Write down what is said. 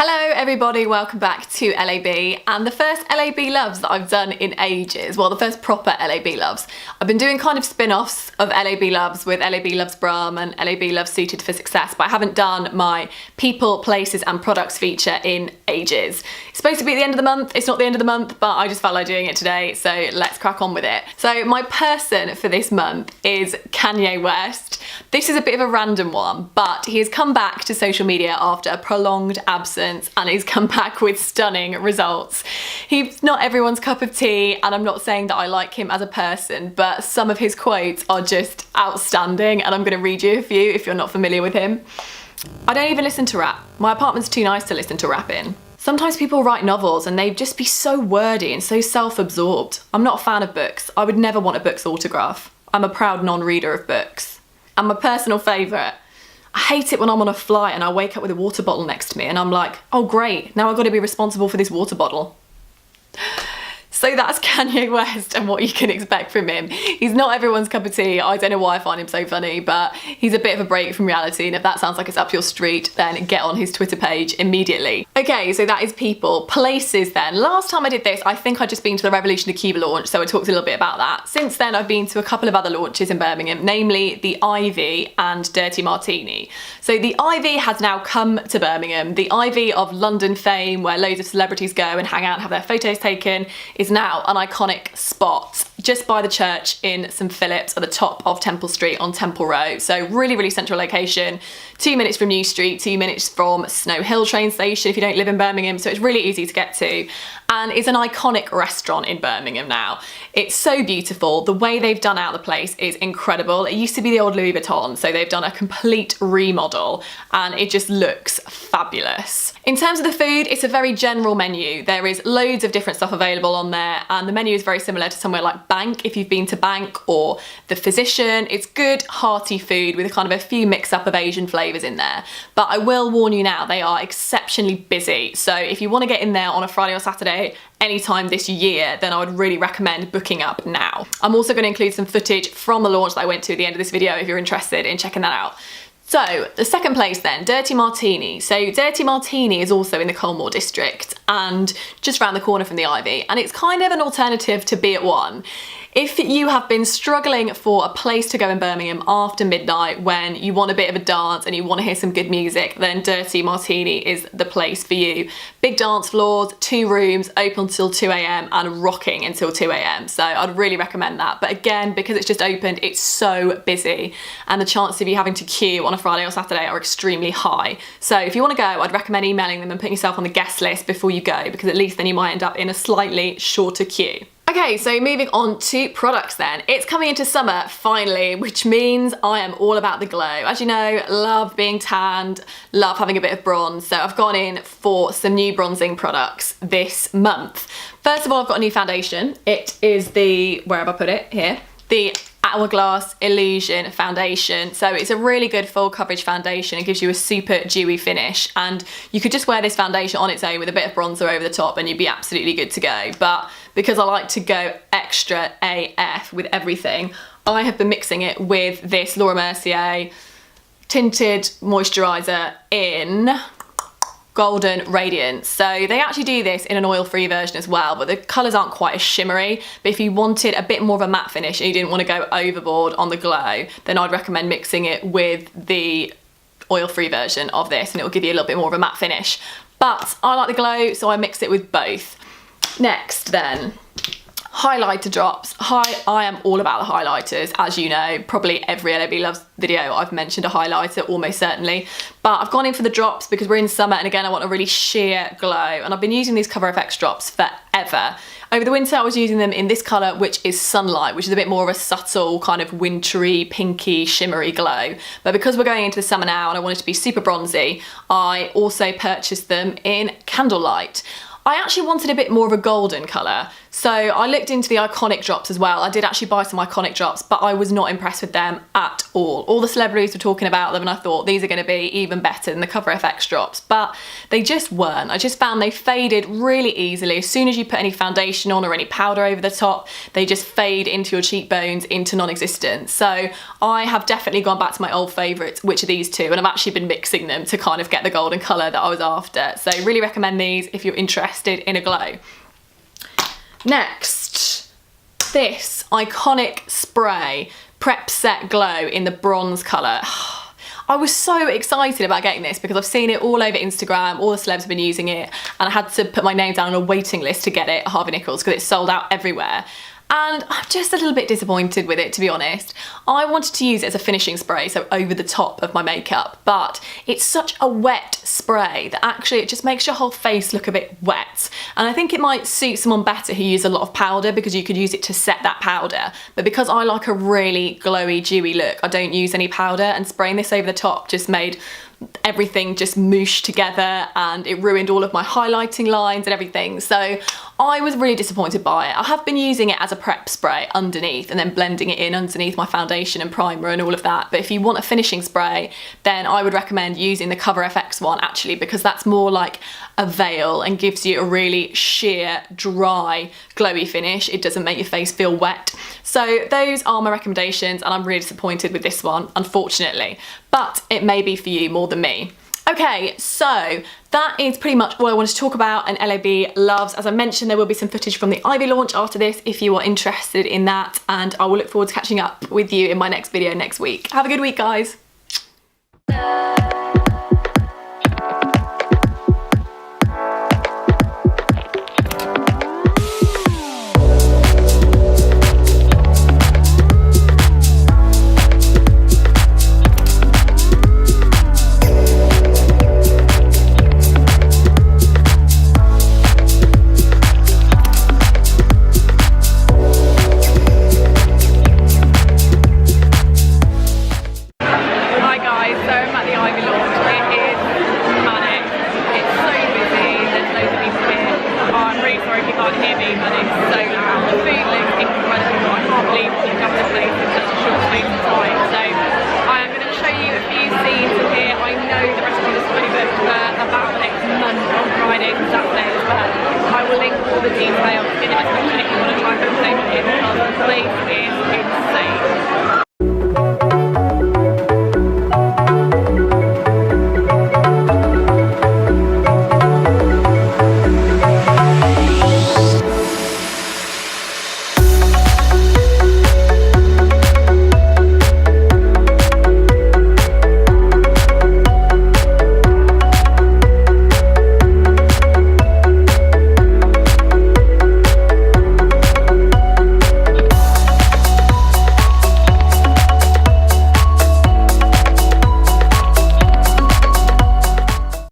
Hello everybody, welcome back to LAB, and the first LAB loves that I've done in ages. Well, the first proper LAB loves. I've been doing kind of spin-offs of LAB loves with LAB loves Brum and LAB loves Suited for Success, but I haven't done my people, places and products feature in ages. It's supposed to be at the end of the month, it's not the end of the month, but I just felt like doing it today, so let's crack on with it. So my person for this month is Kanye West. This is a bit of a random one, but he has come back to social media after a prolonged absence and he's come back with stunning results. He's not everyone's cup of tea, and I'm not saying that I like him as a person, but some of his quotes are just outstanding, and I'm going to read you a few if you're not familiar with him. I don't even listen to rap. My apartment's too nice to listen to rap in. Sometimes people write novels and they'd just be so wordy and so self-absorbed. I'm not a fan of books. I would never want a book's autograph. I'm a proud non-reader of books. And my personal favourite, I hate it when I'm on a flight and I wake up with a water bottle next to me and I'm like, oh great, now I've got to be responsible for this water bottle. So that's Kanye West and what you can expect from him. He's not everyone's cup of tea. I don't know why I find him so funny, but he's a bit of a break from reality, and if that sounds like it's up your street, then get on his Twitter page immediately. Okay, so that is people. Places then. Last time I did this, I think I'd just been to the Revolution of Cuba launch, so I talked a little bit about that. Since then, I've been to a couple of other launches in Birmingham, namely the Ivy and Dirty Martini. So the Ivy has now come to Birmingham. The Ivy of London fame, where loads of celebrities go and hang out and have their photos taken, is now an iconic spot just by the church in St Philip's at the top of Temple Street on Temple Row. So really, really central location. 2 minutes from New Street, 2 minutes from Snow Hill train station if you don't live in Birmingham, so it's really easy to get to. And it's an iconic restaurant in Birmingham now. It's so beautiful. The way they've done out the place is incredible. It used to be the old Louis Vuitton, so they've done a complete remodel and it just looks fabulous. In terms of the food, it's a very general menu. There is loads of different stuff available on there, and the menu is very similar to somewhere like Bank, if you've been to Bank, or The Physician. It's good, hearty food with kind of a few mix-up of Asian flavours in there. But I will warn you now, they are exceptionally busy. So if you want to get in there on a Friday or Saturday anytime this year, then I would really recommend booking up now. I'm also going to include some footage from the launch that I went to at the end of this video if you're interested in checking that out. So, the second place then, Dirty Martini. So, Dirty Martini is also in the Colmore district and just around the corner from the Ivy, and it's kind of an alternative to Be at One. If you have been struggling for a place to go in Birmingham after midnight when you want a bit of a dance and you want to hear some good music, then Dirty Martini is the place for you. Big dance floors, 2 rooms, open until 2 AM and rocking until 2 AM. So I'd really recommend that. But again, because it's just opened, it's so busy and the chances of you having to queue on a Friday or Saturday are extremely high. So if you want to go, I'd recommend emailing them and putting yourself on the guest list before you go, because at least then you might end up in a slightly shorter queue. Okay, so moving on to products then. It's coming into summer, finally, which means I am all about the glow. As you know, love being tanned, love having a bit of bronze, so I've gone in for some new bronzing products this month. First of all, I've got a new foundation. It is the, where have I put it? Here. The Hourglass Illusion foundation. So it's a really good full coverage foundation. It gives you a super dewy finish, and you could just wear this foundation on its own with a bit of bronzer over the top and you'd be absolutely good to go. But because I like to go extra AF with everything, I have been mixing it with this Laura Mercier Tinted Moisturizer in Golden Radiance. So they actually do this in an oil-free version as well, but the colours aren't quite as shimmery. But if you wanted a bit more of a matte finish and you didn't want to go overboard on the glow, then I'd recommend mixing it with the oil-free version of this and it will give you a little bit more of a matte finish. But I like the glow, so I mix it with both. Next then, highlighter drops. I am all about the highlighters, as you know. Probably every LAB Loves video I've mentioned a highlighter, almost certainly. But I've gone in for the drops because we're in summer, and again I want a really sheer glow, and I've been using these Cover FX drops forever. Over the winter I was using them in this colour, which is Sunlight, which is a bit more of a subtle kind of wintry, pinky, shimmery glow. But because we're going into the summer now and I want it to be super bronzy, I also purchased them in Candlelight. I actually wanted a bit more of a golden colour, So I looked into the Iconic drops as well. I did actually buy some Iconic drops, but I was not impressed with them at all. All the celebrities were talking about them and I thought these are going to be even better than the Cover FX drops, but they just weren't. I just found they faded really easily. As soon as you put any foundation on or any powder over the top, they just fade into your cheekbones into non-existent. So I have definitely gone back to my old favourites, which are these two, and I've actually been mixing them to kind of get the golden colour that I was after. So really recommend these if you're interested in a glow. Next, this Iconic Spray Prep Set Glow in the bronze colour. I was so excited about getting this because I've seen it all over Instagram, all the celebs have been using it, and I had to put my name down on a waiting list to get it at Harvey Nichols because it's sold out everywhere. And I'm just a little bit disappointed with it, to be honest. I wanted to use it as a finishing spray, so over the top of my makeup, but it's such a wet spray that actually it just makes your whole face look a bit wet. And I think it might suit someone better who uses a lot of powder because you could use it to set that powder. But because I like a really glowy, dewy look, I don't use any powder, and spraying this over the top just made everything just moosh together and it ruined all of my highlighting lines and everything. So I was really disappointed by it. I have been using it as a prep spray underneath and then blending it in underneath my foundation and primer and all of that. But if you want a finishing spray, then I would recommend using the Cover FX one actually, because that's more like a veil and gives you a really sheer, dry, glowy finish. It doesn't make your face feel wet. So those are my recommendations and I'm really disappointed with this one, unfortunately. But it may be for you more than me. Okay, so that is pretty much all I wanted to talk about and LAB loves. As I mentioned, there will be some footage from the Ivy launch after this if you are interested in that, and I will look forward to catching up with you in my next video next week. Have a good week, guys.